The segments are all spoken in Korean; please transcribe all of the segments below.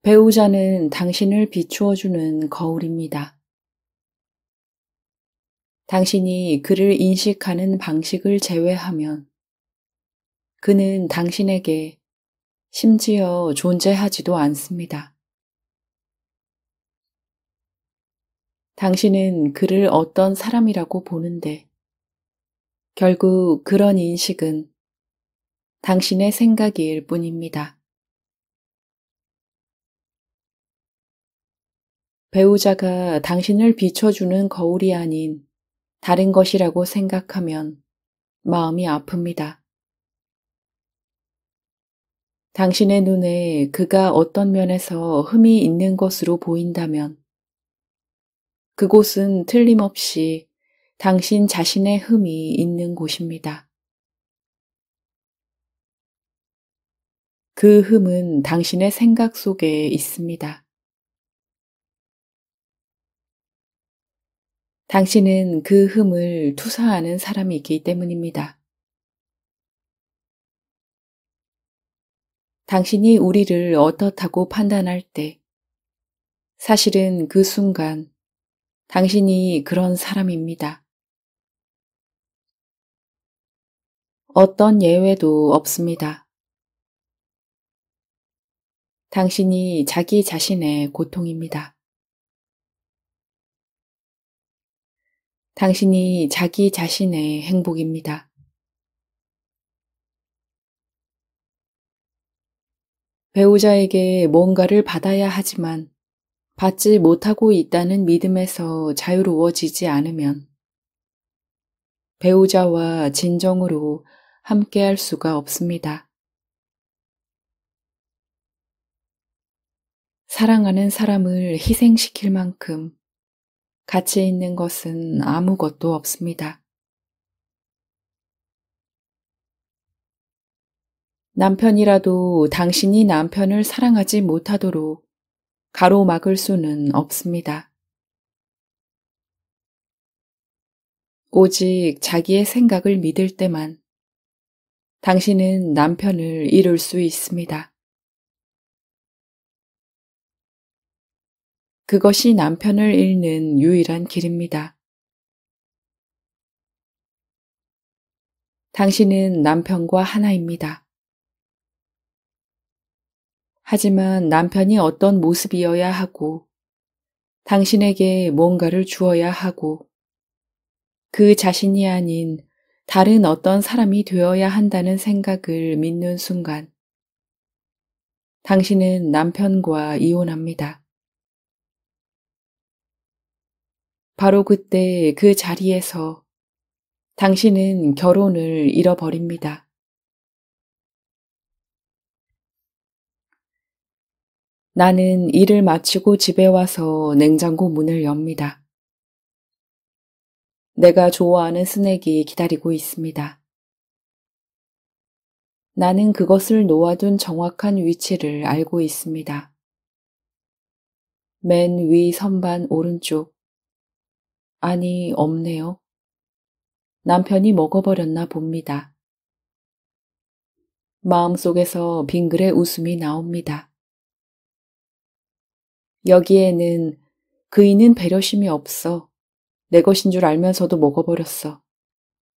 배우자는 당신을 비추어주는 거울입니다. 당신이 그를 인식하는 방식을 제외하면 그는 당신에게 심지어 존재하지도 않습니다. 당신은 그를 어떤 사람이라고 보는데 결국 그런 인식은 당신의 생각일 뿐입니다. 배우자가 당신을 비춰주는 거울이 아닌 다른 것이라고 생각하면 마음이 아픕니다. 당신의 눈에 그가 어떤 면에서 흠이 있는 것으로 보인다면 그곳은 틀림없이 당신 자신의 흠이 있는 곳입니다. 그 흠은 당신의 생각 속에 있습니다. 당신은 그 흠을 투사하는 사람이기 때문입니다. 당신이 우리를 어떻다고 판단할 때 사실은 그 순간 당신이 그런 사람입니다. 어떤 예외도 없습니다. 당신이 자기 자신의 고통입니다. 당신이 자기 자신의 행복입니다. 배우자에게 뭔가를 받아야 하지만 받지 못하고 있다는 믿음에서 자유로워지지 않으면 배우자와 진정으로 함께할 수가 없습니다. 사랑하는 사람을 희생시킬 만큼 가치 있는 것은 아무것도 없습니다. 남편이라도 당신이 남편을 사랑하지 못하도록 가로막을 수는 없습니다. 오직 자기의 생각을 믿을 때만 당신은 남편을 잃을 수 있습니다. 그것이 남편을 잃는 유일한 길입니다. 당신은 남편과 하나입니다. 하지만 남편이 어떤 모습이어야 하고 당신에게 뭔가를 주어야 하고 그 자신이 아닌 다른 어떤 사람이 되어야 한다는 생각을 믿는 순간 당신은 남편과 이혼합니다. 바로 그때 그 자리에서 당신은 결혼을 잃어버립니다. 나는 일을 마치고 집에 와서 냉장고 문을 엽니다. 내가 좋아하는 스낵이 기다리고 있습니다. 나는 그것을 놓아둔 정확한 위치를 알고 있습니다. 맨 위 선반 오른쪽. 아니, 없네요. 남편이 먹어버렸나 봅니다. 마음속에서 빙그레 웃음이 나옵니다. 여기에는 그이는 배려심이 없어. 내 것인 줄 알면서도 먹어버렸어.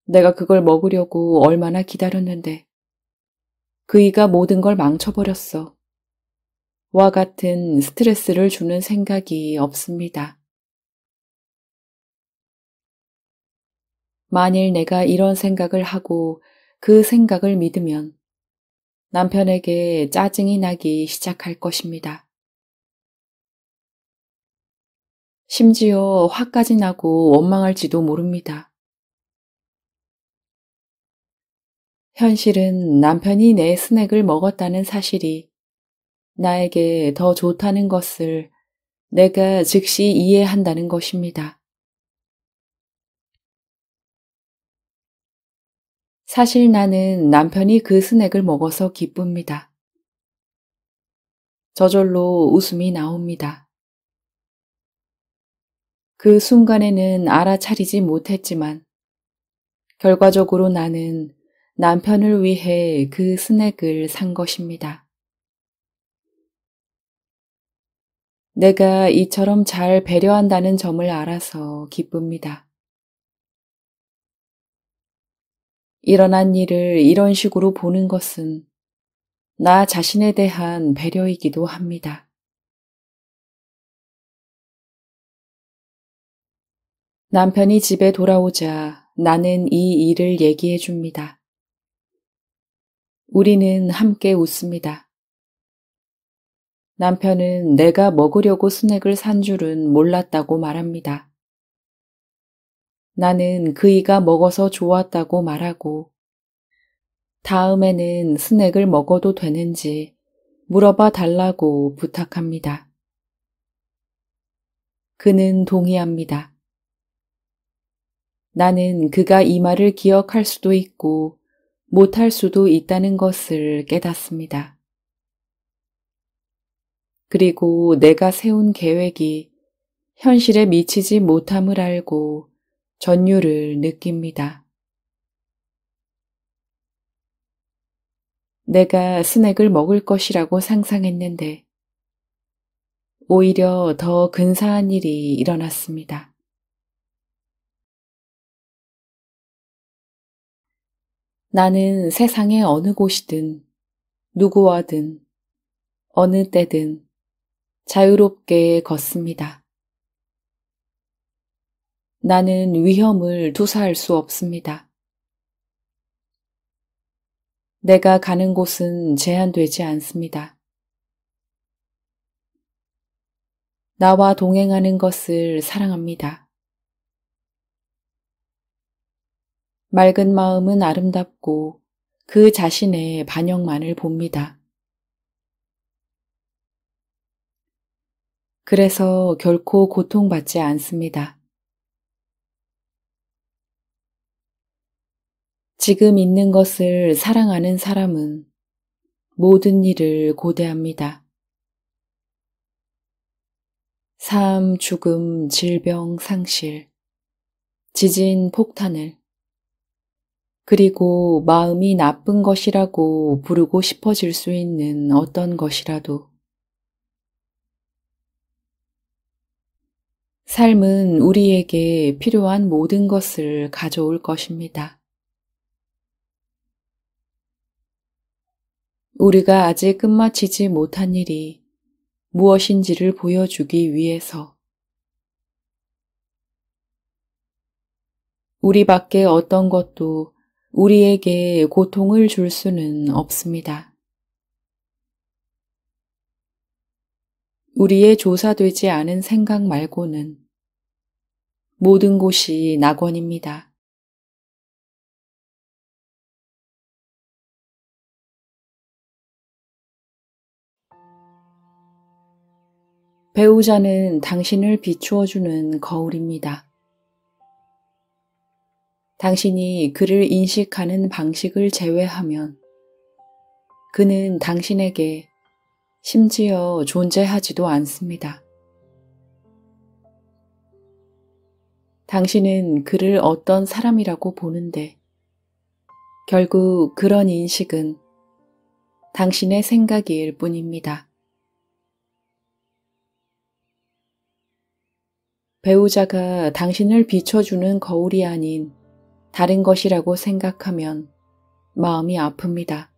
내가 그걸 먹으려고 얼마나 기다렸는데. 그이가 모든 걸 망쳐버렸어. 와 같은 스트레스를 주는 생각이 없습니다. 만일 내가 이런 생각을 하고 그 생각을 믿으면 남편에게 짜증이 나기 시작할 것입니다. 심지어 화까지 나고 원망할지도 모릅니다. 현실은 남편이 내 스낵을 먹었다는 사실이 나에게 더 좋다는 것을 내가 즉시 이해한다는 것입니다. 사실 나는 남편이 그 스낵을 먹어서 기쁩니다. 저절로 웃음이 나옵니다. 그 순간에는 알아차리지 못했지만 결과적으로 나는 남편을 위해 그 스낵을 산 것입니다. 내가 이처럼 잘 배려한다는 점을 알아서 기쁩니다. 일어난 일을 이런 식으로 보는 것은 나 자신에 대한 배려이기도 합니다. 남편이 집에 돌아오자 나는 이 일을 얘기해 줍니다. 우리는 함께 웃습니다. 남편은 내가 먹으려고 스낵을 산 줄은 몰랐다고 말합니다. 나는 그이가 먹어서 좋았다고 말하고 다음에는 스낵을 먹어도 되는지 물어봐 달라고 부탁합니다. 그는 동의합니다. 나는 그가 이 말을 기억할 수도 있고 못할 수도 있다는 것을 깨닫습니다. 그리고 내가 세운 계획이 현실에 미치지 못함을 알고 전율을 느낍니다. 내가 스낵을 먹을 것이라고 상상했는데 오히려 더 근사한 일이 일어났습니다. 나는 세상의 어느 곳이든 누구와든 어느 때든 자유롭게 걷습니다. 나는 위험을 투사할 수 없습니다. 내가 가는 곳은 제한되지 않습니다. 나와 동행하는 것을 사랑합니다. 맑은 마음은 아름답고 그 자신의 반영만을 봅니다. 그래서 결코 고통받지 않습니다. 지금 있는 것을 사랑하는 사람은 모든 일을 고대합니다. 삶, 죽음, 질병, 상실, 지진, 폭탄을 그리고 마음이 나쁜 것이라고 부르고 싶어질 수 있는 어떤 것이라도 삶은 우리에게 필요한 모든 것을 가져올 것입니다. 우리가 아직 끝마치지 못한 일이 무엇인지를 보여주기 위해서 우리밖에 어떤 것도 우리에게 고통을 줄 수는 없습니다. 우리의 조사되지 않은 생각 말고는 모든 곳이 낙원입니다. 배우자는 당신을 비추어주는 거울입니다. 당신이 그를 인식하는 방식을 제외하면 그는 당신에게 심지어 존재하지도 않습니다. 당신은 그를 어떤 사람이라고 보는데 결국 그런 인식은 당신의 생각일 뿐입니다. 배우자가 당신을 비춰주는 거울이 아닌 다른 것이라고 생각하면 마음이 아픕니다.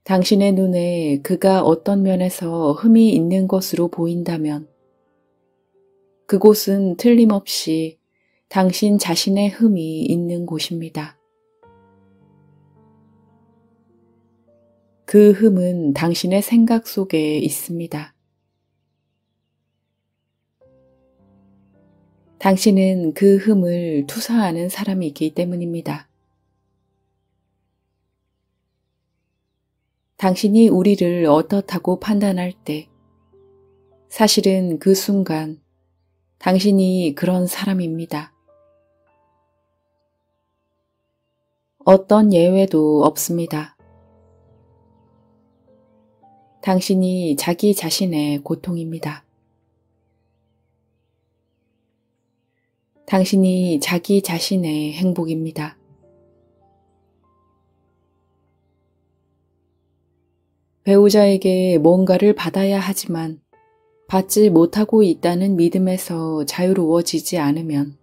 당신의 눈에 그가 어떤 면에서 흠이 있는 것으로 보인다면 그곳은 틀림없이 당신 자신의 흠이 있는 곳입니다. 그 흠은 당신의 생각 속에 있습니다. 당신은 그 흠을 투사하는 사람이기 때문입니다. 당신이 우리를 어떻다고 판단할 때 사실은 그 순간 당신이 그런 사람입니다. 어떤 예외도 없습니다. 당신이 자기 자신의 고통입니다. 당신이 자기 자신의 행복입니다. 배우자에게 뭔가를 받아야 하지만 받지 못하고 있다는 믿음에서 자유로워지지 않으면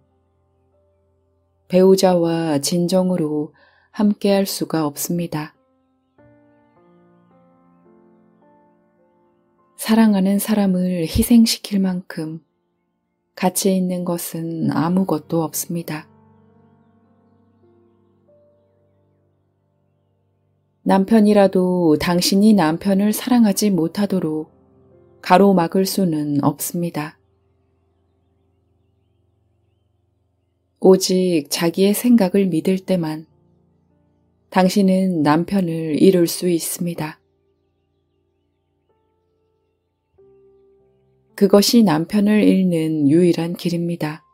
배우자와 진정으로 함께할 수가 없습니다. 사랑하는 사람을 희생시킬 만큼 가치 있는 것은 아무것도 없습니다. 남편이라도 당신이 남편을 사랑하지 못하도록 가로막을 수는 없습니다. 오직 자기의 생각을 믿을 때만 당신은 남편을 잃을 수 있습니다. 그것이 남편을 잃는 유일한 길입니다.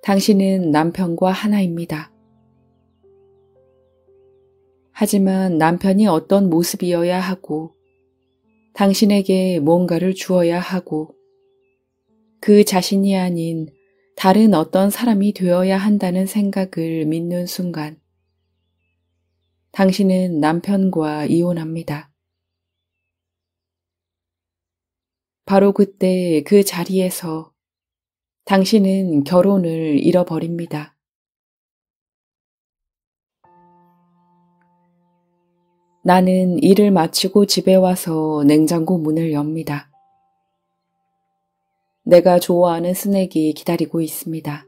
당신은 남편과 하나입니다. 하지만 남편이 어떤 모습이어야 하고 당신에게 뭔가를 주어야 하고 그 자신이 아닌 다른 어떤 사람이 되어야 한다는 생각을 믿는 순간 당신은 남편과 이혼합니다. 바로 그때 그 자리에서 당신은 결혼을 잃어버립니다. 나는 일을 마치고 집에 와서 냉장고 문을 엽니다. 내가 좋아하는 스낵이 기다리고 있습니다.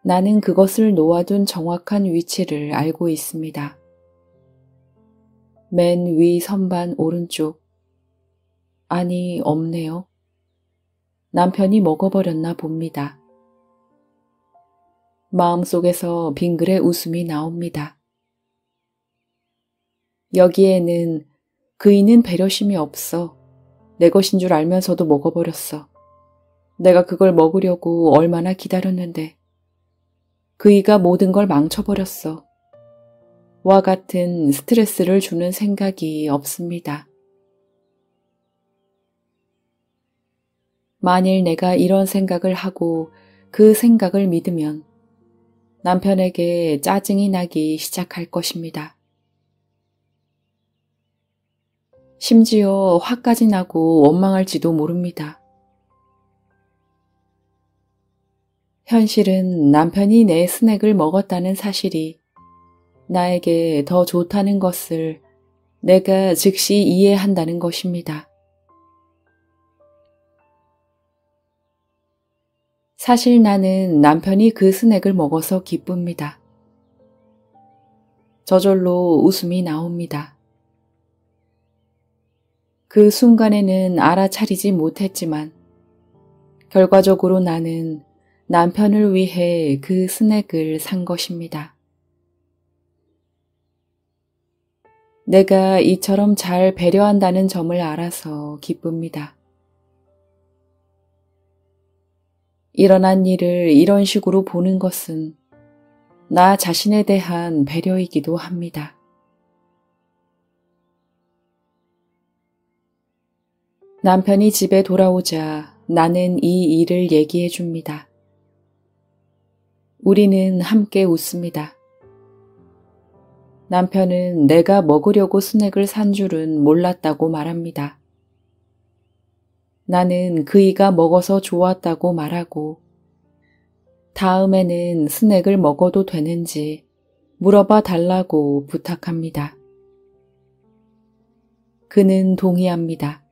나는 그것을 놓아둔 정확한 위치를 알고 있습니다. 맨 위 선반 오른쪽. 아니, 없네요. 남편이 먹어버렸나 봅니다. 마음속에서 빙그레 웃음이 나옵니다. 여기에는 그이는 배려심이 없어. 내 것인 줄 알면서도 먹어버렸어. 내가 그걸 먹으려고 얼마나 기다렸는데. 그이가 모든 걸 망쳐버렸어. 와 같은 스트레스를 주는 생각이 없습니다. 만일 내가 이런 생각을 하고 그 생각을 믿으면 남편에게 짜증이 나기 시작할 것입니다. 심지어 화까지 나고 원망할지도 모릅니다. 현실은 남편이 내 스낵을 먹었다는 사실이 나에게 더 좋다는 것을 내가 즉시 이해한다는 것입니다. 사실 나는 남편이 그 스낵을 먹어서 기쁩니다. 저절로 웃음이 나옵니다. 그 순간에는 알아차리지 못했지만 결과적으로 나는 남편을 위해 그 스낵을 산 것입니다. 내가 이처럼 잘 배려한다는 점을 알아서 기쁩니다. 일어난 일을 이런 식으로 보는 것은 나 자신에 대한 배려이기도 합니다. 남편이 집에 돌아오자 나는 이 일을 얘기해 줍니다. 우리는 함께 웃습니다. 남편은 내가 먹으려고 스낵을 산 줄은 몰랐다고 말합니다. 나는 그이가 먹어서 좋았다고 말하고 다음에는 스낵을 먹어도 되는지 물어봐 달라고 부탁합니다. 그는 동의합니다.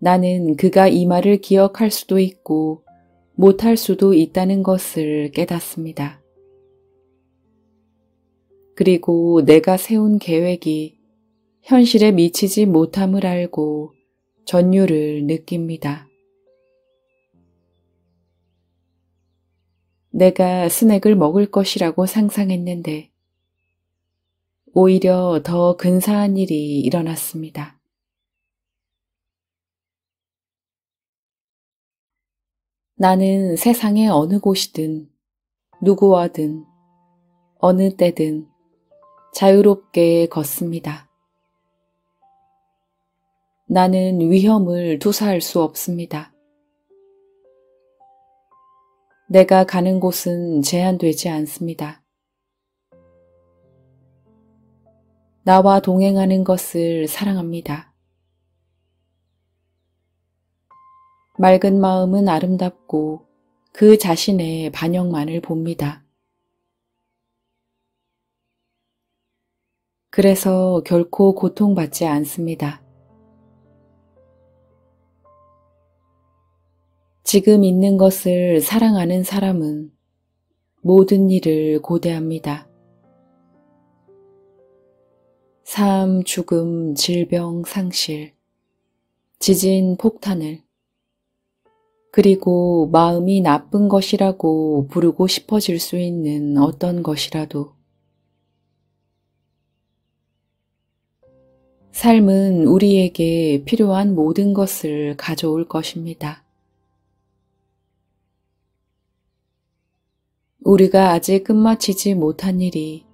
나는 그가 이 말을 기억할 수도 있고 못할 수도 있다는 것을 깨닫습니다. 그리고 내가 세운 계획이 현실에 미치지 못함을 알고 전율을 느낍니다. 내가 스낵을 먹을 것이라고 상상했는데 오히려 더 근사한 일이 일어났습니다. 나는 세상의 어느 곳이든 누구와든 어느 때든 자유롭게 걷습니다. 나는 위험을 투사할 수 없습니다. 내가 가는 곳은 제한되지 않습니다. 나와 동행하는 것을 사랑합니다. 맑은 마음은 아름답고 그 자신의 반영만을 봅니다. 그래서 결코 고통받지 않습니다. 지금 있는 것을 사랑하는 사람은 모든 일을 고대합니다. 삶, 죽음, 질병, 상실, 지진, 폭탄을, 그리고 마음이 나쁜 것이라고 부르고 싶어질 수 있는 어떤 것이라도 삶은 우리에게 필요한 모든 것을 가져올 것입니다. 우리가 아직 끝마치지 못한 일이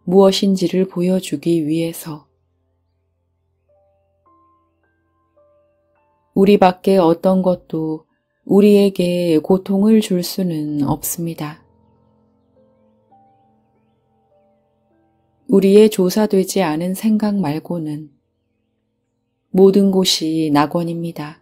무엇인지를 보여주기 위해서 우리 밖에 어떤 것도 우리에게 고통을 줄 수는 없습니다. 우리의 조사되지 않은 생각 말고는 모든 곳이 낙원입니다.